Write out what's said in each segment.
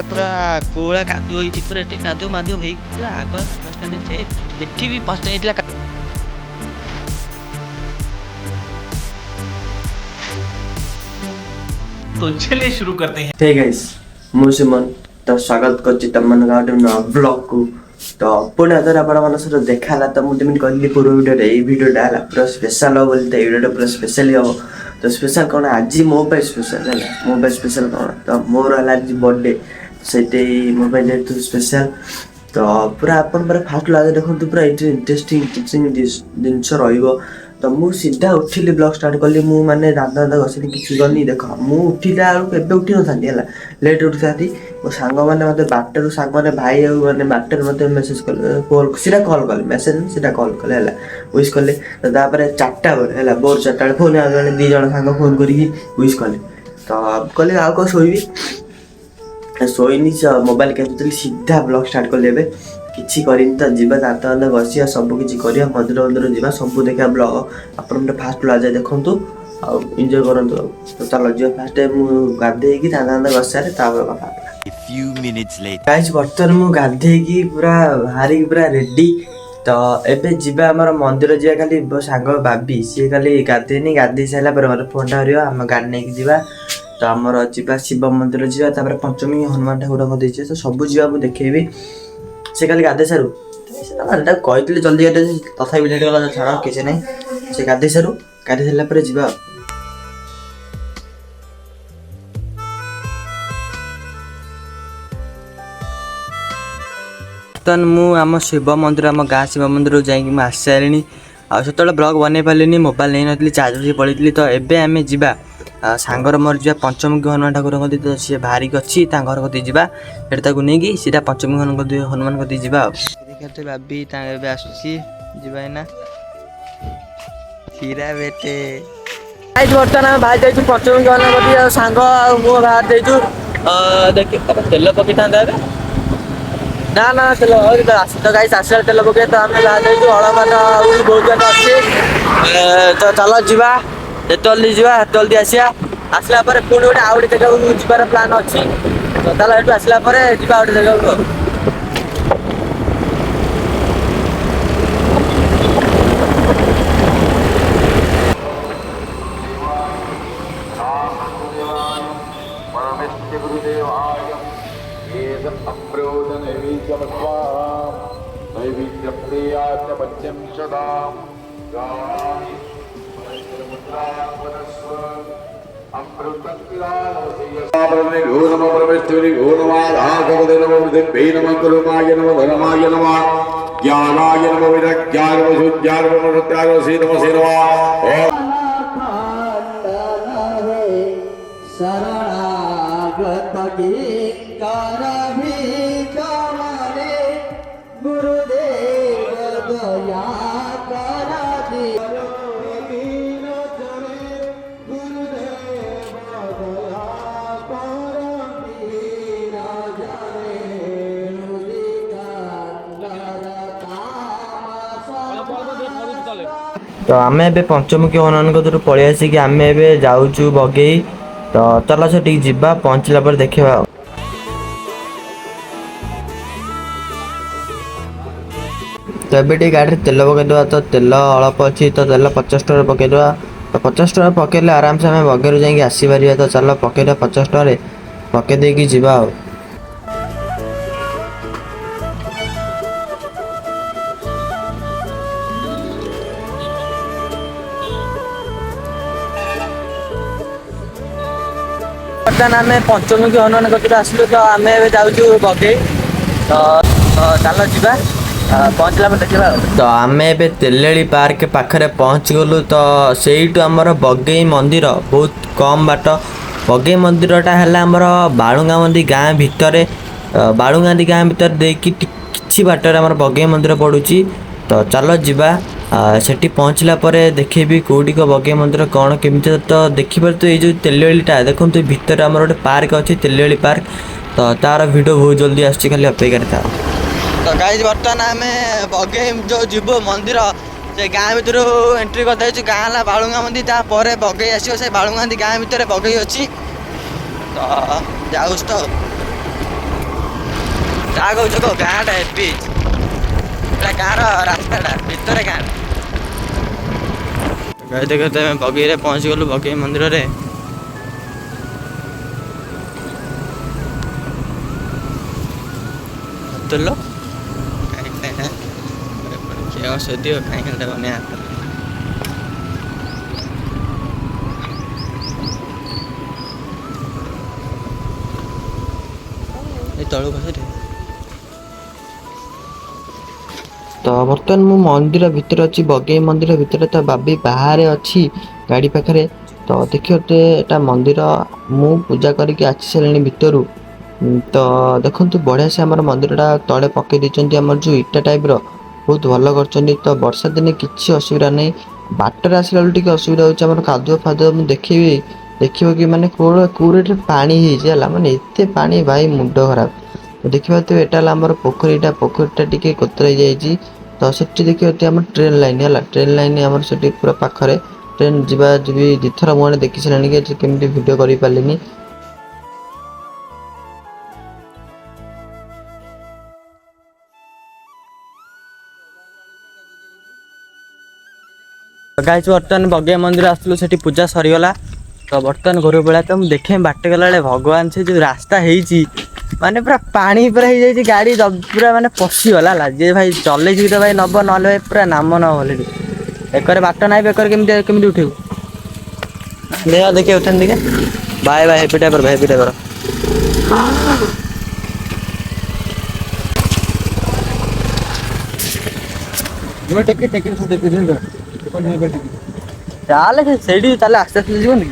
पूरा कोला कादुଅ ହେଇଛି पूरा ଏଠି କାଦୁଅ ମାଦୁଅ ହେଇକି ପୁରା ଆଗ ଏଠି ବି ପସ୍ତ ହେଇଥିଲା। तो चलिए शुरू करते हैं। हे गाइस ମୁଁ ସୁମନ ତ ସ୍ୱାଗତ କରୁଛି ତମମାନଙ୍କ ଗୋଟେ ନୂଆ ବ୍ଲଗକୁ। ତ ପୁଣି ଆଦର ଆପଣମାନଙ୍କ ସହିତ ଦେଖା ହେଲା। ତ ମୁଁ ଯେମିତି କହିଲି ପୂର୍ବ ଭିଡ଼ିଓରେ ଏଇ ଭିଡ଼ିଓଟା ହେଲା ପୁରା ସ୍ପେଶାଲ୍ ହେବ ବୋଲି। ତ ଏଇ ଭିଡ଼ିଓଟା ପୁରା ସ୍ପେଶାଲି ହେବ। ତ ସ୍ପେଶାଲ୍ କ'ଣ ଆଜି ମୋ ପାଇଁ ସ୍ପେଶାଲ୍ ହେଲା। ମୋ ପାଇଁ ସ୍ପେଶାଲ୍ କ'ଣ ତ ମୋର ହେଲା ଆଜି ବର୍ଥଡେ। ସେଇଠି ମୋ ପାଇଁ ଯେହେତୁ ସ୍ପେଶାଲ୍ ତ ପୁରା ଆପଣ ପୁରା ଫାଷ୍ଟ ଲାଗ ଦେଖନ୍ତୁ ପୁରା ଏଇଠି ଇଣ୍ଟରେଷ୍ଟିଂ ଜିନିଷ ରହିବ। ତ ମୁଁ ସିଧା ଉଠିଲି ବ୍ଲଗ୍ ଷ୍ଟାର୍ଟ କଲି। ମୁଁ ମାନେ ଦାଦା ଘଷିଲି କିଛି କରିନି। ଦେଖ ମୁଁ ଉଠିଲା ବେଳକୁ ଏବେ ଉଠି ନଥାନ୍ତି ହେଲା, ଲେଟ୍ ଉଠିଥାନ୍ତି। ମୋ ସାଙ୍ଗମାନେ ମୋତେ ବାଟରୁ ସାଙ୍ଗମାନେ ଭାଇ ଆଉ ମାନେ ବାଟରେ ମୋତେ ମେସେଜ୍ କଲେ, ସିଧା କଲ୍ କଲେ, ମେସେଜ୍ ସିଧା କଲ୍ କଲେ ହେଲା, ୱିଶ୍ କଲେ। ତ ତାପରେ 4ଟା ବେଳେ ହେଲା, ଭୋର 4ଟା ବେଳେ ଫୋନ୍ ଆଉ ଜଣେ 2 ଜଣ ସାଙ୍ଗ ଫୋନ୍ କରିକି ୱିଶ୍ କଲେ। ତ କହିଲି ଆଉ କ'ଣ ଶୋଇବି, ଶୋଇନି ମୋବାଇଲ୍ କେଞ୍ଚୁଥିଲି। ସିଧା ବ୍ଲଗ୍ ଷ୍ଟାର୍ଟ କଲି ଏବେ। କିଛି କରିନି ତ ଯିବା ଦାନ୍ତ ଘଷିବା ସବୁ କିଛି କରିବା, ମନ୍ଦିର ଯିବା ସବୁ ଦେଖିବା ବ୍ଲଗ୍। ଆପଣ ଗୋଟେ ଫାଷ୍ଟ ବ୍ଲଗ୍ ଯାଏ ଦେଖନ୍ତୁ ଆଉ ଏନ୍ଜୟ କରନ୍ତୁ। ଆଉ ତ ଚାଲ ଯିବା। ଫାଷ୍ଟ ମୁଁ ଗାଧେଇକି ଦାନ୍ତ ଘଷିସାରେ ତାପରେ କଥା ଗାଇସ୍। ବର୍ତ୍ତମାନ ମୁଁ ଗାଧେଇକି ପୁରା ବାହାରିକି ପୁରା ରେଡ଼ି। ତ ଏବେ ଯିବା ଆମର ମନ୍ଦିର ଯିବା। ଖାଲି ମୋ ସାଙ୍ଗ ବାବି ସିଏ ଖାଲି ଗାଧେଇନି, ଗାଧେଇ ସାରିଲା ପରେ ମୋର ଫୋନ୍ଟା ଧରିବ, ଆମେ ଗାଡ଼ି ନେଇକି ଯିବା। ତ ଆମର ଯିବା ଶିବ ମନ୍ଦିର ଯିବା, ତାପରେ ପଞ୍ଚମୀ ହନୁମାନ ଠାକୁରଙ୍କ ଦେଇଯିବା। ତ ସବୁ ଯିବା ମୁଁ ଦେଖେଇବି। ସେ ଖାଲି ଗାଧେଇ ସାରୁ, ତାକୁ କହିଥିଲି ଜଲ୍ଦି ଗାଧେଇ, ତଥାପି ଲେଟ୍ ଗଲା। ଛାଡ଼ କିଛି ନାହିଁ, ସେ ଗାଧେଇ ସାରୁ, ଗାଧେଇ ସାରିଲା ପରେ ଯିବା ଆଉ। ବର୍ତ୍ତମାନ ମୁଁ ଆମ ଶିବ ମନ୍ଦିର, ଆମ ଗାଁ ଶିବ ମନ୍ଦିରକୁ ଯାଇକି ମୁଁ ଆସି ସାରିଲିଣି। ଆଉ ସେତେବେଳେ ବ୍ଲଗ୍ ବନେଇ ପାରିଲିନି, ମୋବାଇଲ୍ ନେଇନଥିଲି, ଚାର୍ଜ ବସେଇ ପଳେଇଥିଲି। ତ ଏବେ ଆମେ ଯିବା ସାଙ୍ଗର ମୋର ଯିବା ପଞ୍ଚମୁଖୀ ହନୁମାନ ଠାକୁରଙ୍କ କତିକି। ତ ସିଏ ବାହାରିକି ଅଛି, ତାଙ୍କ ଘର କତିକି ଯିବା। ସେଠି ତାକୁ ନେଇକି ସିଧା ପଞ୍ଚମୁଖୀ ହନୁମାନ କତିକି ଯିବା ଆଉ। ଦେଖିବା ବାବି ତାଙ୍କ ଏବେ ଆସୁଛି, ଯିବା ଏଇନା କ୍ଷୀରା ବେଟେ। ବର୍ତ୍ତମାନ ଆମେ ବାହାରି ଯାଇଛୁ ପଞ୍ଚମୁଖୀ ହନୁମାନ କତିକି। ଆଉ ସାଙ୍ଗ ଆଉ ମୁଁ ବାହାରି ଯାଇଛୁ। ଦେଖି ତେଲ ପକେଇଥାନ୍ତା ଏବେ, ନା ତେଲ ଆସି ତ ଗାଈ ଆସିଲା ତେଲ ପକେଇ। ତ ଆମେ ବାହାରି ଯାଇଛୁ, ଅଳପାଟ ବହୁତ ଜାଗା ଅଛି। ତ ଚାଲ ଯିବା, ଯେତେ ଜଲ୍ଦି ଯିବା ସେତେ ଜଲ୍ଦି ଆସିବା। ଆସିଲା ପରେ ପୁଣି ଗୋଟେ ଆଉ ଗୋଟେ ଜାଗାକୁ ଯିବାର ପ୍ଲାନ୍ ଅଛି। ତ ଚାଲ ଏଠୁ ଆସିଲା ପରେ ଯିବା ଆଉ ଗୋଟେ ଜାଗାକୁ ଆଉ। ज्ञानाय नमो विरज्ञाय नमो शुद्ध्याय नमो सत्याय नमो श्री नमो श्री नमः। शरणागत गुरुदेव दया करा दी। ତ ଆମେ ଏବେ ପଞ୍ଚମୁଖୀ ହନୁମାନଙ୍କ କତିରୁ ପଳେଇ ଆସିକି ଆମେ ଏବେ ଯାଉଛୁ ବଗେଇ। ତ ଚାଲ ସେଠିକି ଯିବା, ପହଞ୍ଚିଲା ପରେ ଦେଖିବା ଆଉ। ତ ଏବେ ଟିକେ ଗାଡ଼ିରେ ତେଲ ପକେଇଦେବା। ତ ତେଲ ଅଳ୍ପ ଅଛି, ତ ତେଲ 50 ଟଙ୍କାରେ ପକେଇଦେବା। ତ 50 ଟଙ୍କା ପକେଇଲେ ଆରାମସେ ଆମେ ବଗେଇରୁ ଯାଇକି ଆସିପାରିବା। ତ ଚାଲ ପକେଇଦେବା 50 ଟଙ୍କାରେ, ପକେଇ ଦେଇକି ଯିବା ଆଉ। ବର୍ତ୍ତମାନ ଆମେ ପଞ୍ଚମୁଖୀ ହନୁମାନ କତିରୁ ଆସିଲୁ। ତ ଆମେ ଏବେ ଯାଉଛୁ ବଗେଇ। ତ ଚାଲ ଯିବା, ପହଞ୍ଚିଲା ପରେ ଦେଖିବା ଆଉ। ତ ଆମେ ଏବେ ତେଲେଳି ପାର୍କ ପାଖରେ ପହଞ୍ଚିଗଲୁ। ତ ସେଇଠୁ ଆମର ବଗେଇ ମନ୍ଦିର ବହୁତ କମ୍ ବାଟ। ବଗେଇ ମନ୍ଦିରଟା ହେଲା ଆମର ବାଳୁଙ୍ଗାମନ୍ଦି ଗାଁ ଭିତରେ। ବାଳୁଙ୍ଗାମନ୍ଦି ଗାଁ ଭିତରେ ଦେଇକି କିଛି ବାଟରେ ଆମର ବଗେଇ ମନ୍ଦିର ପଡ଼ୁଛି। ତ ଚାଲ ଯିବା, ସେଠି ପହଞ୍ଚିଲା ପରେ ଦେଖେଇବି କେଉଁଠିକ ବଗେଇ ମନ୍ଦିର କ'ଣ କେମିତି। ତ ଦେଖିପାରୁଥିବେ ଏଇ ଯେଉଁ ତେଲେଳିଟା ଦେଖନ୍ତୁ, ଭିତରେ ଆମର ଗୋଟେ ପାର୍କ ଅଛି, ତେଲେଳି ପାର୍କ। ତ ତାର ଭିଡ଼ିଓ ବହୁତ ଜଲ୍ଦି ଆସୁଛି, ଖାଲି ଅପେକ୍ଷାରେ ଥାଅ। ତ ଗାଇସ୍ ବର୍ତ୍ତମାନ ଆମେ ବଗେଇ ଯେଉଁ ଯିବୁ ମନ୍ଦିର, ସେ ଗାଁ ଭିତରୁ ଏଣ୍ଟ୍ରି କରିଦେଇଛୁ। ଗାଁ ହେଲା ବାଳୁଙ୍ଗାମନ୍ଦି, ତାପରେ ବଗେଇ ଆସିବ। ସେ ବାଳୁଙ୍ଗାମନ୍ଦି ଗାଁ ଭିତରେ ବଗେଇ ଅଛି। ତ ଯାଉଛି ତ। ଯାହା କହୁଛ କହ ଗାଁଟା ହେବି ପୁରା ଗାଁର ରାସ୍ତାଟା ଭିତରେ ଗାଁ ଦେଖ ଆମେ ବଗେଇରେ ପହଞ୍ଚିଗଲୁ ବଗେଇ ମନ୍ଦିରରେ lo kaya sedio kayak ada banyak ini tolu bahasa deh ତ ବର୍ତ୍ତମାନ ମୁଁ ମନ୍ଦିର ଭିତରେ ଅଛି ବଗେଇ ମନ୍ଦିର ଭିତରେ ତ ବାବି ବାହାରେ ଅଛି ଗାଡ଼ି ପାଖରେ ତ ଦେଖିବ ଏଟା ମନ୍ଦିର ମୁଁ ପୂଜା କରିକି ଆସି ସାରିଲିଣି ଭିତରୁ ତ ଦେଖନ୍ତୁ ବଢ଼ିଆ ସେ ଆମର ମନ୍ଦିରଟା ତଳେ ପକେଇ ଦେଇଛନ୍ତି ଆମର ଯେଉଁ ଇଟା ଟାଇପ୍ର ବହୁତ ଭଲ କରିଛନ୍ତି ତ ବର୍ଷା ଦିନେ କିଛି ଅସୁବିଧା ନାହିଁ ବାଟରେ ଆସିଲା ବେଳକୁ ଟିକେ ଅସୁବିଧା ହେଉଛି ଆମର କାଦୁଅ ଫାଦୁଅ ମୁଁ ଦେଖିବ କି ମାନେ କୋଉଠି ପାଣି ହେଇଛି ହେଲା ମାନେ ଏତେ ପାଣି ଭାଇ ମୁଣ୍ଡ ଖରାପ ଦେଖିପାରୁଥିବେ ଏଟା ହେଲା ଆମର ପୋଖରୀଟା ଟିକେ କୋତରାଇ ଯାଇଛି ତ ସେଠି ଦେଖିପାରୁଥିବେ ଆମର ଟ୍ରେନ୍ ଲାଇନ୍ ହେଲା ଟ୍ରେନ୍ ଲାଇନ୍ ଆମର ସେଠି ପୁରା ପାଖରେ ଟ୍ରେନ୍ ଯିବା ଯିବି ଦୁଇଥର ମୁଁ ଦେଖି ସାରିଲିଣି କି କେମିତି ଭିଡ଼ିଓ କରିପାରିଲିନି ଗାଇଛୁ ବର୍ତ୍ତମାନ ବଗେଇ ମନ୍ଦିର ଆସିଥିଲୁ ସେଠି ପୂଜା ସରିଗଲା ତ ବର୍ତ୍ତମାନ ଘରକୁ ପଳେଇବା ତ ମୁଁ ଦେଖେ ବାଟ ଗଲାବେଳେ ଭଗବାନ ସେ ଯେଉଁ ରାସ୍ତା ହେଇଛି ମାନେ ପୁରା ପାଣି ପୁରା ହେଇଯାଇଛି ଗାଡ଼ି ପୁରା ମାନେ ପଶିଗଲା ହେଲା ଯେ ଭାଇ ଚଲେଇଛି ତ ଭାଇ ନବ ନହେଲେ ଭାଇ ପୁରା ନାମ ନ ଭଲେ ବେକରେ ବାଟ ନାହିଁ ବେକରେ କେମିତି ଉଠେଇବୁ ଦେଖେ ଉଠାନି ଟିକେ ବାଏ ବାଏ ହେପି ଟାଇପର ଚାଲେ ସେଇଠି ତାହେଲେ ଆସ୍ତେ ଆସ୍ତେ ଯିବନି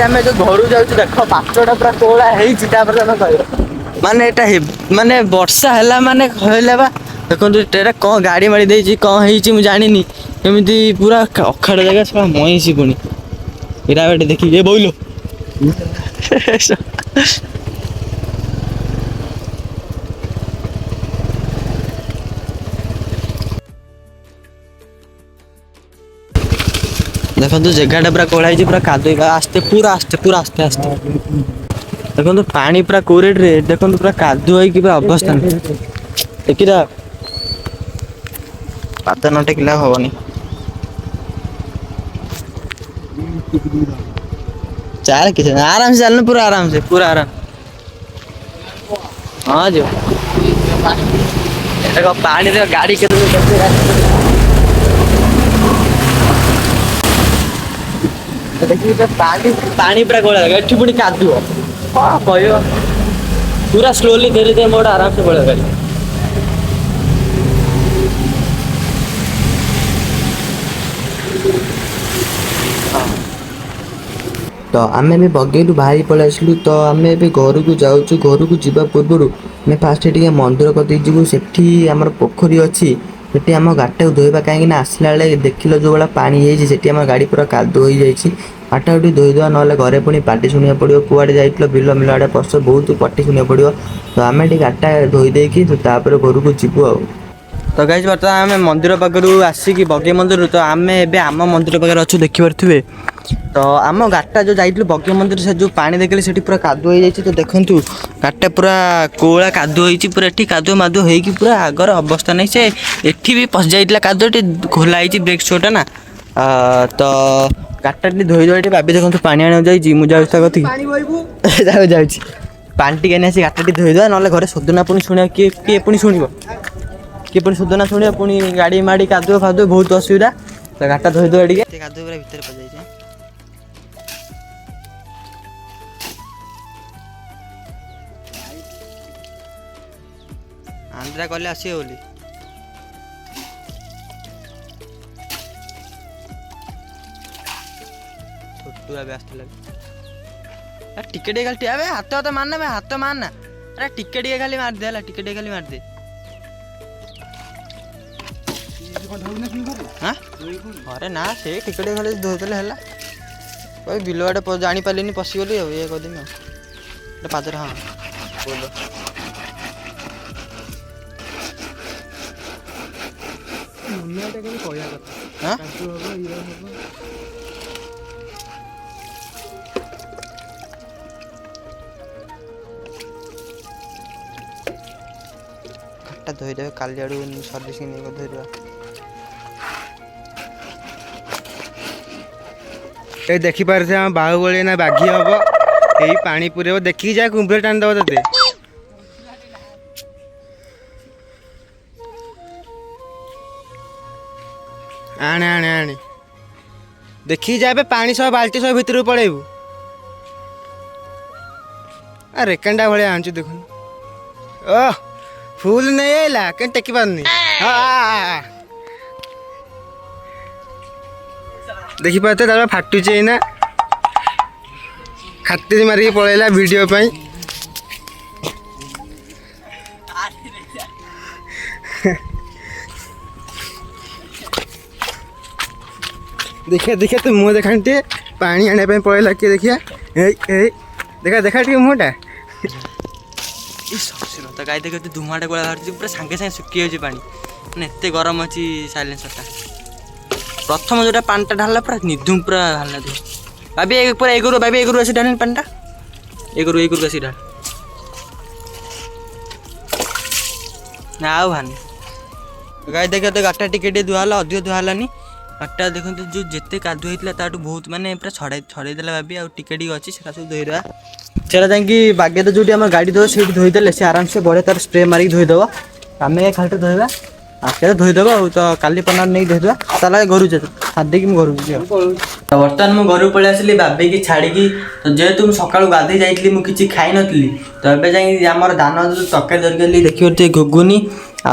ଆମେ ଯୋଉ ଘରୁ ଯାଉଛୁ ଦେଖ ପାଟଟା ପୁରା କୋଳା ହେଇଛି ତାପରେ ଆମେ କହିବା ମାନେ ଏଇଟା ମାନେ ବର୍ଷା ହେଲା ମାନେ କହିଲେ ବା ଦେଖନ୍ତୁ ଏଇଟା କ'ଣ ଗାଡ଼ି ମାଡ଼ି ଦେଇଛି କ'ଣ ହେଇଛି ମୁଁ ଜାଣିନି ଏମିତି ପୁରା ଅଖାଡ଼ ଜାଗା ସେଟା ମଇଁଛି ପୁଣି ଏଇଟା ଏଠି ଦେଖିକି ବୋଇଲ ଦେଖନ୍ତୁ ଜାଗାଟା ପୁରା କୋଳା ହେଇଛି ପୁରା କାଦୁଅ ପୁରା ଆସ୍ତେ ଦେଖନ୍ତୁ ପାଣି ପୁରା କୋରେଟରେ ଦେଖନ୍ତୁ ପୁରା କାଦୁଅ ହେଇକି ପୁରା ଅବସ୍ଥା ଦେଖିଲା ପାଦ ନ ଟେକିଲା ହବନି ଚାଲ କିଛି ଆରାମସେ ଚାଲୁନ ପୁରା ଆରାମ ହଁ ଯିବ ଦେଖ ପାଣିରେ ଗାଡ଼ି କେତେ ଦେଖିବି ପାଣି ପୁରା ଗୋଳା ଏଠି ପୁଣି କାଦୁଅ କ'ଣ କହିବ ପୁରା ସ୍ଲୋଲି ଧୀରେ ଧୀରେ ମୋର ଆରାମସେ ଗୋଳା ଗାଡ଼ି ତ ଆମେ ଏବେ ବଗେଇରୁ ବାହାରି ପଳେଇ ଆସିଲୁ ତ ଆମେ ଏବେ ଘରକୁ ଯାଉଛୁ ଘରକୁ ଯିବା ପୂର୍ବରୁ ଆମେ ଫାଷ୍ଟ ଟିକେ ମନ୍ଦିର କତିକି ଯିବୁ ସେଠି ଆମର ପୋଖରୀ ଅଛି ସେଠି ଆମ ଗାଡ଼ିଟାକୁ ଧୋଇବା କାହିଁକିନା ଆସିଲା ବେଳେ ଦେଖିଲ ଯେଉଁ ଭଳିଆ ପାଣି ହେଇଛି ସେଠି ଆମ ଗାଡ଼ି ପୁରା କାଦୁଅ ହେଇଯାଇଛି ପାଟାଟି ଧୋଇଦେବା ନହେଲେ ଘରେ ପୁଣି ପାଟି ଶୁଣିବାକୁ ପଡ଼ିବ କୁଆଡ଼େ ଯାଇଥିଲ ବିଲ ଆଡ଼େ ପଶ ବହୁତ ପାଟି ଶୁଣିବାକୁ ପଡ଼ିବ ତ ଆମେ ଟିକେ ଗାଡ଼ିଟା ଧୋଇ ଦେଇକି ତାପରେ ଘରକୁ ଯିବୁ ଆଉ ତ ଗାଇସ୍ ବର୍ତ୍ତମାନ ଆମେ ମନ୍ଦିର ପାଖରୁ ଆସିକି ବଗେଇ ମନ୍ଦିରରୁ ତ ଆମେ ଏବେ ଆମ ମନ୍ଦିର ପାଖରେ ଅଛୁ ଦେଖିପାରୁଥିବେ ତ ଆମ ଗାଡ଼ିଟା ଯେଉଁ ଯାଇଥିଲୁ ବଗେଇ ମନ୍ଦିର ସେ ଯେଉଁ ପାଣି ଦେଖିଲେ ସେଠି ପୁରା କାଦୁଅ ହେଇଯାଇଛି ତ ଦେଖନ୍ତୁ ଗାଡ଼ିଟା ପୁରା କୋଳା କାଦୁଅ ହେଇଛି ପୁରା ଏଠି କାଦୁଅ ମାଦୁଅ ହେଇକି ପୁରା ଆଗର ଅବସ୍ଥା ନାହିଁ ସେ ଏଠି ବି ପଶି ଯାଇଥିଲା କାଦୁଅଟି ଖୋଲା ହେଇଛି ବ୍ରେକ୍ ଶୋଟା ନା ତ ଗାଡ଼ିଟା ଟିକେ ଧୋଇଦେବା ଟିକେ ଭାବି ଦେଖନ୍ତୁ ପାଣି ଆଣିବାକୁ ଯାଇଛି ମୁଁ ଯାଉଛି ତା କତିକି ଯାଉଛି ପାଣି ଟିକେ ନେଇ ଆସି ଗାଡ଼ିଟା ଟିକେ ଧୋଇଦେବା ନହେଲେ ଘରେ ସୋଦନା ପୁଣି ଶୁଣିବା କିଏ ପୁଣି ଶୁଣିବ କିଏ ପୁଣି ସୋଦନା ଶୁଣିବ ପୁଣି ଗାଡ଼ି ମାଡ଼ି କାଦୁଅ ଫାଦୁଅ ବହୁତ ଅସୁବିଧା ତ ଗାଡ଼ିଟା ଧୋଇଦେବା ଟିକେ କାଦୁଅ ପୁରା ଭିତରେ ପଶିଯାଇଛି ଆନ୍ଧ୍ରା କଲେ ଆସିବେ ବୋଲି ଛୋଟୁଆ ବି ଆସିଥିଲା ଟିକେ ଟିକେ ଖାଲି ଠିଆ ହାତ ମାରନା ହାତ ମାରନା ଆରେ ଟିକେ ଟିକେ ଖାଲି ମାରିଦେ ହେଲା ଟିକେ ଟିକେ ଖାଲି ମାରିଦେ ଘରେ ନା ସେ ଟିକେ ଟିକେ ଖାଲି ଧୋଇଦେଲେ ହେଲା କହି ବିଲ ଆଡ଼େ ଜାଣିପାରିଲିନି ପଶିଗଲି ଆଉ ଇଏ କରିଦେମି ଆଉ ପାଦରେ ହଁ କହିବା କଥା ଗାଡ଼ିଟା ଧୋଇଦେବେ, କାଲି ଆଡ଼ୁ ସର୍ଭିସିଂ ନେଇକି ଧୋଇଦେବା। ଏ ଦେଖିପାରୁଥିବେ ଆମ ବାହୁବଳୀ ନା ବାଘି ହବ, ଏଇ ପାଣି ପୁରେଇବ, ଦେଖିକି ଯା କୁମ୍ଭୀର ଟାଣିଦେବ ତତେ। ଆଣେ ଆଣେ ଆଣେ, ଦେଖିକି ଯା, ଏବେ ପାଣି ସହ ବାଲ୍ଟି ସହ ଭିତରକୁ ପଳେଇବୁ। ଆ ରେକେଣ୍ଡା ଭଳିଆ ଆଣୁଛୁ ଦେଖୁନୁ। ଓ ଫୁଲ ନେଇ ଆଇଲା, କେମିତି ଟେକି ପାରୁନି। ଦେଖିପାରୁଥିବେ ତାର ଫାଟୁଛି ଏଇନା, ଖାତିରି ମାରିକି ପଳେଇଲା ଭିଡ଼ିଓ ପାଇଁ। ଦେଖିଆ ଦେଖିଆ ତୁ ମୁହଁ ଦେଖାଣି ଟିକେ, ପାଣି ଆଣିବା ପାଇଁ ପଳେଇଲା କିଏ ଦେଖିଆ। ଏଇ ଏଇ ଦେଖା ଦେଖା ଟିକେ ମୁହଁଟା। ତ ଗାଈ ଦେଖ ଧୂଆଁଟା ଗୋଳା ବାହାରୁଛି, ପୁରା ସାଙ୍ଗେ ସାଙ୍ଗେ ଶୁଖି ଯାଉଛି ପାଣି, ମାନେ ଏତେ ଗରମ ଅଛି ସାଇଲେନ୍ସରଟା। ପ୍ରଥମ ଯେଉଁଟା ପାଣିଟା ଢାଳିଲା ପୁରା ନିଧୁମ ପୁରା ଢାଳିଲା ଧୂଆଁ। ଭାବି ପୁରା ଏଗରୁ ଭାବି ଏଗରୁ ଆସି ଢାଳିନି ପାଣିଟା, ଏଗରୁ ଆସି ଢାଳ ନା ଆଉ ଭାନି। ଗାଈ ଦେଖିବା ତ ଗାଡ଼ିଟା ଟିକେ ଟିକେ ଧୁଆ ହେଲା, ଅଧିକ ଧୁଆ ହେଲାନି। ଗାଡ଼ିଟା ଦେଖନ୍ତୁ ଯେଉଁ ଯେତେ କାଦୁଅ ହେଇଥିଲା ତାଠୁ ବହୁତ ମାନେ ପୁରା ଛଡ଼େଇ ଦେଲା ଭାବି, ଆଉ ଟିକେ ଟିକେ ଅଛି ସେଟା ସବୁ ଧୋଇଦେବା। ସେଟା ଯାଇକି ବାଗେଇଦ ଯେଉଁଠି ଆମର ଗାଡ଼ି ଧୋଇବ ସେଇଠି ଧୋଇଦେଲେ ସେ ଆରାମସେ ବଢ଼ିଆ ତାର ସ୍ପ୍ରେ ମାରିକି ଧୋଇଦେବ। ଆମେ ଖାଲିଟା ଧୋଇବା, ଆଗରେ ଧୋଇଦେବ ଆଉ। ତ କାଲି ପନାର ନେଇକି ଧୋଇଦେବା। ତାହେଲେ ଘରକୁ ଛାଡ଼ି ଦେଇକି ମୁଁ ଘରକୁ ଯିବି। ବର୍ତ୍ତମାନ ମୁଁ ଘରକୁ ପଳେଇ ଆସିଲି ବାବିକି ଛାଡ଼ିକି। ତ ଯେହେତୁ ମୁଁ ସକାଳୁ ଗାଧୋଇ ଯାଇଥିଲି, ମୁଁ କିଛି ଖାଇନଥିଲି, ତ ଏବେ ଯାଇକି ଆମର ଧାନ ତରକାରୀ ଧରିକି ଗଲି। ଦେଖିବ ଟିକେ ଘୁଗୁନି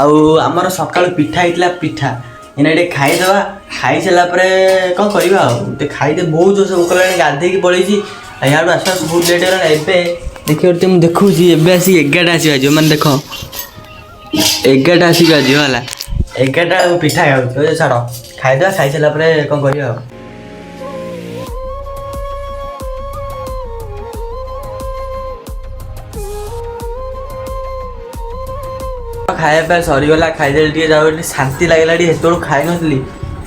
ଆଉ ଆମର ସକାଳୁ ପିଠା ହେଇଥିଲା, ପିଠା ଏଇନା ଟିକେ ଖାଇଦେବା। ଖାଇସାରିଲା ପରେ କ'ଣ କରିବା ଆଉ, ଟିକେ ଖାଇଦେ। ବହୁତ ଜୋର ସବୁ କଲାଣି, ଗାଧୋଇକି ପଳେଇଛି, ଇଆଡ଼ୁ ଆସୁ ଆସୁ ବହୁତ ଲେଟ୍ ହେଇଗଲାଣି। ଏବେ ଦେଖିବ ଟିକେ ମୁଁ ଦେଖୁଛି, ଏବେ ଆସିକି 11ଟା ଆସିକି ବାଜିବ, ମାନେ ଦେଖ 11ଟା ଆସିକି ବାଜିବ ହେଲା। 11ଟା ପିଠା ଖାଉଛି, ଛାଡ଼ ଖାଇଦେବା। ଖାଇସାରିଲା ପରେ କ'ଣ କରିବା ଆଉ। ଖାଇବା ପାଇଁ ସରିଗଲା, ଖାଇଦେଲି ଟିକେ, ଯାଉ ଟିକେ ଶାନ୍ତି ଲାଗିଲା। ଟିକେ ସେତେବେଳୁ ଖାଇନଥିଲି,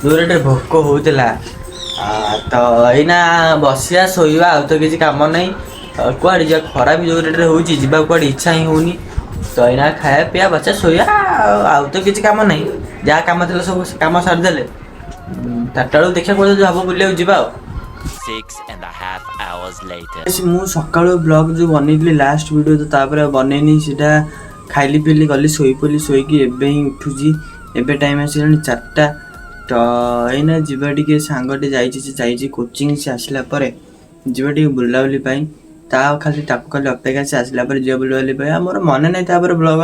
ଜୋରରେ ଟିକେ ଭୋକ ହେଉଥିଲା। ତ ଏଇନା ବସିବା ଶୋଇବା, ଆଉ ତ କିଛି କାମ ନାହିଁ। କୁଆଡ଼େ ଯିବା, ଖରା ବି ଯୋଉ ରେଟ୍ରେ ହେଉଛି, ଯିବାକୁ କୁଆଡ଼େ ଇଚ୍ଛା ହିଁ ହେଉନି। ତ ଏଇନା ଖାଇବା ପିଇବା ବସିବା ଶୋଇବା, ଆଉ ତ କିଛି କାମ ନାହିଁ। ଯାହା କାମ ଥିଲା ସବୁ କାମ ସାରିଦେଲେ 4ଟା ବେଳକୁ ଦେଖିବା କୁଆଡ଼େ ଯଦି ହବ ବୁଲିବାକୁ ଯିବା ଆଉ। 6.5 hours later. ମୁଁ ସକାଳୁ ବ୍ଲଗ୍ ଯେଉଁ ବନେଇଥିଲି ଲାଷ୍ଟ ଭିଡ଼ିଓ, ତ ତାପରେ ବନେଇନି ସେଇଟା। ଖାଇଲି ପିଇଲି ଗଲି ଶୋଇପଡ଼ିଲି, ଶୋଇକି ଏବେ ହିଁ ଉଠୁଛି। ଏବେ ଟାଇମ୍ ଆସିଲାଣି 4ଟା। ତ ଏଇନା ଯିବା ଟିକେ, ସାଙ୍ଗଟେ ଯାଇଛି, ସେ ଯାଇଛି କୋଚିଂ, ସେ ଆସିଲା ପରେ ଯିବା ଟିକେ ବୁଲାବୁଲି ପାଇଁ। ତାକୁ ଖାଲି ଅପେକ୍ଷା, ସେ ଆସିଲା ପରେ ଯିବା ବୁଲାବୁଲି ପାଇଁ। ଆମର ମନେ ନାହିଁ ତାପରେ ବ୍ଲଗ୍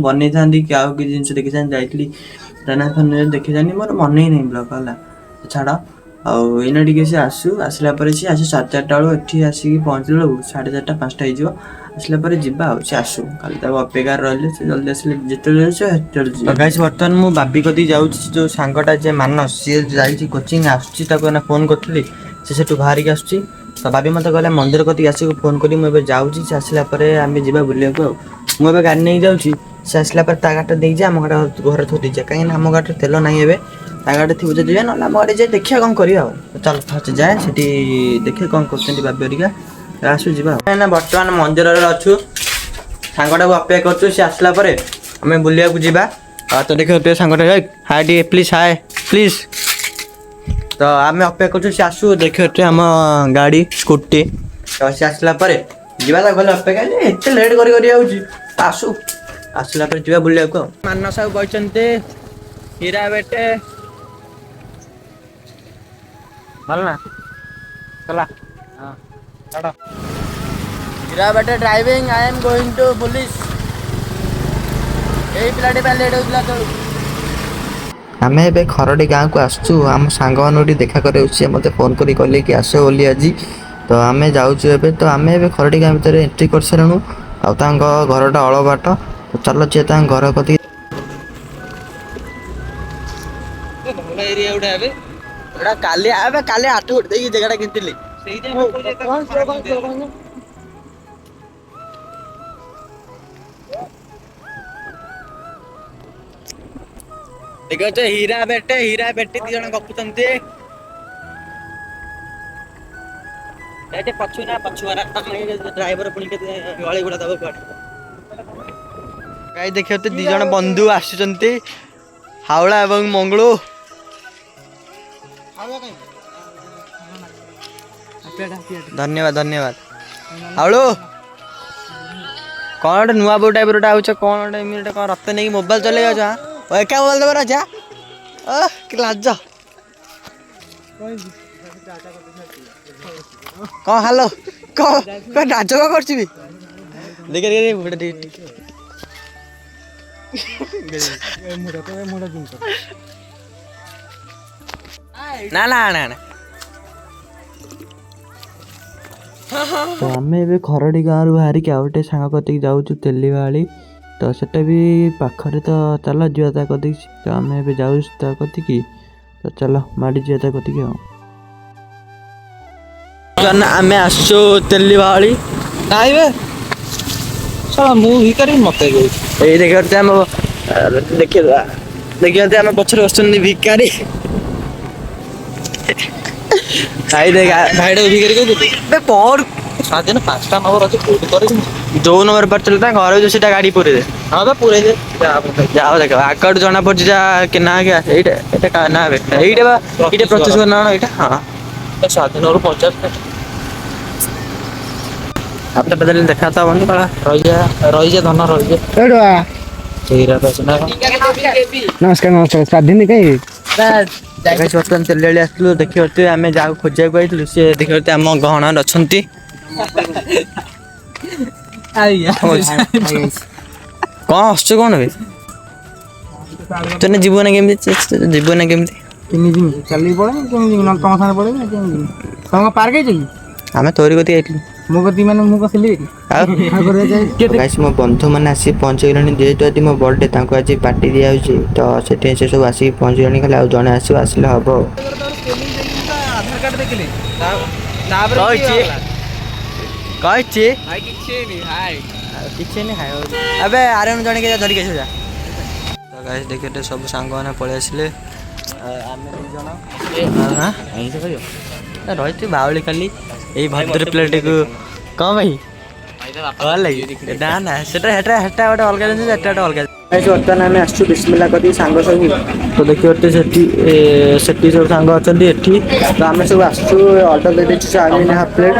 ବନେଇଥାନ୍ତି କି ଆଉ କିଛି ଜିନିଷ ଦେଖିଥାନ୍ତି, ଯାଇଥିଲି ରାନା ଫାନରେ ଦେଖିଥାନ୍ତି, ମୋର ମନେ ହିଁ ନାହିଁ ବ୍ଲଗ୍ ହେଲା। ଛାଡ଼, ଆଉ ଏଇନା ଟିକେ ସେ ଆସିଲା ପରେ ସେ ଆସେ 4:30 ବେଳୁ, ଏଠି ଆସିକି ପହଞ୍ଚିଲା ବେଳକୁ 4:30 5ଟା ହେଇଯିବ। ଆସିଲା ପରେ ଯିବା ଆଉ, ସେ ଆସୁ। କାଲି ତାକୁ ଅପେକ୍ଷାରେ ରହିଲେ, ସେ ଜଲ୍ଦି ଆସିଲେ ଯେତେବେଳେ ସେତେବେଳେ ଯିବ। ଗାଇସ୍ ବର୍ତ୍ତମାନ ମୁଁ ବାବି କତିକି ଯାଉଛି, ଯେଉଁ ସାଙ୍ଗଟା ଯେ ମାନସ, ସିଏ ଯାଇଛି କୋଚିଂ, ଆସୁଛି। ତାକୁ ଏଇନା ଫୋନ୍ କରିଥିଲି, ସେ ସେଠୁ ବାହାରିକି ଆସୁଛି। ତ ବାବି ମୋତେ କହିଲା ମନ୍ଦିର କତିକି ଆସିକି ଫୋନ୍ କରି, ମୁଁ ଏବେ ଯାଉଛି। ସେ ଆସିଲା ପରେ ଆମେ ଯିବା ବୁଲିବାକୁ ଆଉ। ମୁଁ ଏବେ ଗାଡ଼ି ନେଇକି ଯାଉଛି, ସେ ଆସିଲା ପରେ ତା ଗାଡ଼ିଟା ଦେଇଛି, ଆମ ଗାଡ଼ି ଘରେ ଥୋଇ ଦେଇଛି, କାହିଁକିନା ଆମ ଗାଡ଼ିରେ ତେଲ ନାହିଁ ଏବେ। ତା ଗାଡ଼ି ଥିବ ଯଦି ଯିବା, ନହେଲେ ଆମ ଗାଡ଼ି ଯାଇ ଦେଖିବା କ'ଣ କରିବା ଆଉ। ଚାଲ ଫାଷ୍ଟ ଯାଏ, ସେଠି ଦେଖିବା କ'ଣ କରୁଛନ୍ତି ବାବି ହେରିକା, ଆସୁ ଯିବା ଆଉ। ନା ବର୍ତ୍ତମାନ ମନ୍ଦିରରେ ଅଛୁ, ସାଙ୍ଗଟାକୁ ଅପେକ୍ଷା କରୁଛୁ, ସେ ଆସିଲା ପରେ ଆମେ ବୁଲିବାକୁ ଯିବା। ତ ଦେଖିବ ଟିକେ ସାଙ୍ଗଟା, ହାଏ ଟିକେ ପ୍ଲିଜ୍, ହାଏ ପ୍ଲିଜ୍। ତ ଆମେ ଅପେକ୍ଷା କରୁଛୁ, ସେ ଆସୁ। ଦେଖିବ ଟିକେ ଆମ ଗାଡ଼ି ସ୍କୁଟି, ତ ସେ ଆସିଲା ପରେ ଯିବା। ତା ଗଲେ ଅପେକ୍ଷା, ଏତେ ଲେଟ୍ କରି ଯାଉଛି, ଆସୁ। ଆସିଲା ପରେ ଯିବା ବୁଲିବାକୁ ଆଉ। ମାନସ ଆଉ କହିଛନ୍ତି ହୀରା ବେଟେ, ଭଲ ନା ଚଲା। ଛାଡ଼, ହୀରା ବେଟେ driving, I am going to police. ଏଇ ପିଲାଟି ପାଇଁ ଲେଟ୍ ହେଉଥିଲା ତେଣୁ ଆମେ ଏବେ ଖରଡ଼ି ଗାଁକୁ ଆସୁଛୁ, ଆମ ସାଙ୍ଗମାନଙ୍କୁ ଦେଖା କରିବାକୁ। ସିଏ ମୋତେ ଫୋନ୍ କରି କହିଲେ କି ଆସ ବୋଲି ଆଜି। ତ ଆମେ ଯାଉଛୁ ଏବେ। ତ ଆମେ ଏବେ ଖରଡ଼ି ଗାଁ ଭିତରେ ଏଣ୍ଟ୍ରି କରିସାରିଲୁଣୁ, ଆଉ ତାଙ୍କ ଘରଟା ଅଳବାଟ। ତ ଚାଲ ଯିଏ ତାଙ୍କ ଘର କତିକି। ଭଲ ଏରିଆ ଗୁଡ଼ା ଏବେ ଏଇଟା କାଲି 8 କୋଟି ଦେଇକି ଜାଗାଟା କିଣିଥିଲି। ଦେଖ ହୀରା ବେଟେ ଦି ଜଣ ଗପୁଛନ୍ତି। ପଛୁଆ ଡ୍ରାଇଭର ପୁଣି କେତେ ଗଳି ଗୁଡ଼ା ଦବ କୁଆଡେ। ଗାଈ ଦେଖିବାକୁ 2 ଜଣ ବନ୍ଧୁ ଆସୁଛନ୍ତି ହାଉଳା ଏବଂ ମଙ୍ଗଳୁ। ଧନ୍ୟବାଦ ଧନ୍ୟବାଦ। ହାଉଳୁ କ'ଣ ଗୋଟେ ନୂଆ ବୋଉ ଟାଇପ୍ର ଗୋଟେ ଆଉଛ କ'ଣ ଗୋଟେ ଏମିତି କ'ଣ ରକ୍ତ ନେଇକି ମୋବାଇଲ ଚଲେଇ ଯାଉଛ? ଏକା ମୋବାଇଲ ଦେବାର ଅଛି କି ଲାଜ। କ'ଣ ହ୍ୟାଲୋ କ'ଣ ଲାଜ କ'ଣ କରୁଛି ବି ଦେଖେ ନା ନା ନା ନା। ତ ଆମେ ଏବେ ଖରଡ଼ି ଗାଁରୁ ବାହାରିକି ଆଉ ଗୋଟେ ସାଙ୍ଗ କତିକି ଯାଉଛୁ ତେଲିବାଳି। ତ ସେଟା ବି ପାଖରେ, ତ ଚାଲ ଯିବା ତା କତିକି। ତ ଆମେ ଏବେ ଯାଉଛୁ ତା କତିକି, ତ ଚାଲ ମାଡ଼ି ଯିବା ତା କତିକି ଆଉ। ଆମେ ଆସୁଛୁ ତେଲିବାଳି। ଖାଇବେ ମୁଁ ଭିକାରୀ ମତେ ଏଇ ଦେଖିବା ଆମ ଦେଖିବା ଆମ ପଛରେ ବସୁଛନ୍ତି ଭିକାରୀ। ଭାଇଟା ଭିକାରୀ କହୁଥିଲି ପର ସ୍ୱାଧୀନ 5ଟା ନମ୍ବର ଅଛି କୋଉଠି କରିବି ଯୋଉ ନମ୍ବର ପାରୁଥିଲେ ତା ଘରେ ଯୋଉ ସେଟା ଗାଡ଼ି ପୁରେଇ ଦେ। ହଁ ବା ପୁରେଇ ଦେ ଯାଅ ଦେଖ ଆକାଉଣ୍ଟ ଜଣା ପଡୁଛି ଯା କି ନା କି ଏଇଟା ଏଇଟା ନା ଏଇଟା ବା ଏଇଟା 25 ନା ଏଇଟା ହଁ ସ୍ୱାଧୀନରୁ 50 आपने बदल देखा था बंद पड़ा रही धन रही नमस्कार नमस्कार स्वाधीन कहीं ବର୍ତ୍ତମାନ ତେଲିଆଳି ଆସିଥିଲୁ ଦେଖିବାକୁ। ଆମେ ଯାହାକୁ ଖୋଜିବାକୁ ଆଇଥିଲୁ ସେ ଦେଖିବାକୁ ଆମ ଗହଣାରେ ଅଛନ୍ତି। କ'ଣ ଆସୁଛୁ କ'ଣ ବେ ତୁ ଯିବୁ ନା କେମିତି ଯିବୁ ନା କେମିତି ଚାଲିକି ପଳେଇ କେମିତି ତମ ସାଙ୍ଗରେ ପଳେଇବି ନା କେମିତି ତମ ପାର୍କ ହେଇଛ କି? ଆମେ ତୋରି କତିକି ଯାଇଥିଲୁ। ମୋ କତି ମାନେ ମୁଁ କସିଲି ଗାଇସ୍ ମୋ ବନ୍ଧୁମାନେ ଆସି ପହଞ୍ଚିଗଲେଣି। ଯେହେତୁ ଆଜି ମୋ ବର୍ଥଡେ ତାଙ୍କୁ ଆଜି ପାର୍ଟି ଦିଆହେଉଛି ତ ସେଥିପାଇଁ ସେ ସବୁ ଆସିକି ପହଞ୍ଚିଗଲେଣି। ଖାଲି ଆଉ ଜଣେ ଆସିବ ଆସିଲେ ହବ। କହିଛି କିଛି ନାହିଁ ଏବେ ଆରେ ଜଣେ ଧରିକି ଆସିବ ଯା। ତ ଗାଇସ୍ ଦେଖିଲେ ସବୁ ସାଙ୍ଗମାନେ ପଳେଇ ଆସିଲେ। ଆମେ 2 ଜଣ ରହିଛୁ ବାଉଳି ଖାଲି ଏଇ ଭଦ୍ର ପିଲାଟିକୁ କ'ଣ ପାଇଁ ଭଲ ଲାଗି ନା ନା ସେଟା ହେଟା ହେଟା ଗୋଟେ ଅଲଗା ଜିନିଷ ସେଟା ଗୋଟେ ଅଲଗା। ବର୍ତ୍ତମାନ ଆମେ ଆସିଛୁ ବିସ୍ମିଲ୍ଲା କରିକି ସାଙ୍ଗ ସବୁ। ତ ଦେଖିପାରୁଛୁ ସେଠି ସବୁ ସାଙ୍ଗ ଅଛନ୍ତି ଏଠି। ତ ଆମେ ସବୁ ଆସିଛୁ ଅର୍ଡ଼ର ଦେଇଦେଇଛୁ ଚାଉମିନ୍ ହାଫ୍ ପ୍ଲେଟ୍।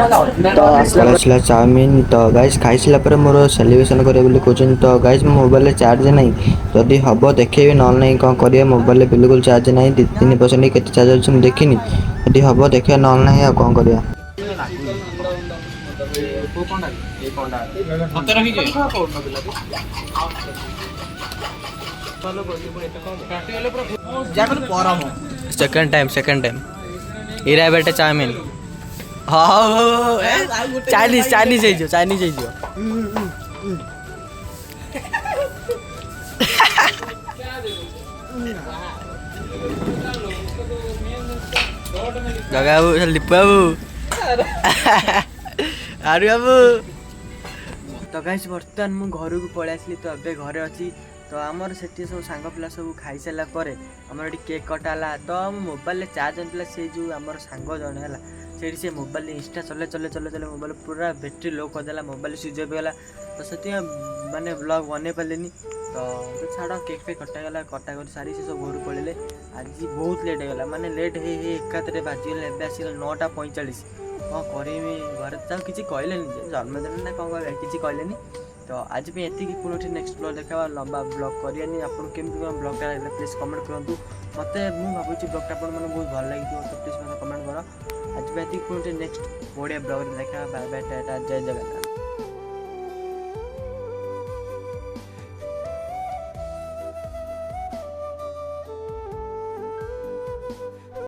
ତ ଆସିଲା ଚାଉମିନ୍। ତ ଗାଇସ୍ ଖାଇସାରିଲା ପରେ ମୋର ସେଲିବ୍ରେସନ୍ କରିବେ ବୋଲି କହୁଛନ୍ତି। ତ ଗାଇସ୍ ମୋ ମୋବାଇଲରେ ଚାର୍ଜ ନାହିଁ, ଯଦି ହବ ଦେଖେଇବି ନହେଲେ ନାହିଁ କ'ଣ କରିବା। ମୋବାଇଲରେ ବିଲକୁଲ ଚାର୍ଜ ନାହିଁ, 2-3% କେତେ ଚାର୍ଜ ଅଛି ମୁଁ ଦେଖିନି। ଯଦି ହବ ଦେଖିବା ନହେଲେ ନାହିଁ ଆଉ କ'ଣ କରିବା। सेकंड टाइम इरा बेटे चाउमिन चाइनीज जगा बाबू लिपु बाबू आरु बाबू। तो गाइस बर्तमान मु घर को पळै आसली। तो अबे घरे अच्छी। तो आमर से सब सांग पिला सब खाई सारा पर आमर ये केक कटाला। तो मोबाइल चार्ज ना से जो आमर सांग जन है से मोबाइल इंस्टा चले चले चले चले मोबाइल पूरा बैटेरी लो करदेला। मोबाइल स्विच ऑफ गला। तो से माने ब्लॉग बन पारे। तो छाड़ केक फेक कटागला कटा कर सारी से सब घर पड़े। आज बहुत लेट होगा माने लेट एकात्र बाजीगला। एवं आसगला 9:45 कौन करी घरे तो किसी कहले जन्मदिन ना कौन कह कि कहले। तो आज भी एति पुणी नेक्स्ट ब्लॉग देखा लंबा ब्लॉग करानी। आप केमती कौन ब्लॉगटा लगे प्लीज कमेंट करूँ। मत मुझे ब्लॉगटा आप बहुत भल लगी तो प्लीज मतलब कमेंट कर। आज भी एति पुणी नेक्स्ट बढ़िया ब्लॉग देखा। बाय बाय टाटा जय जगन्नाथ।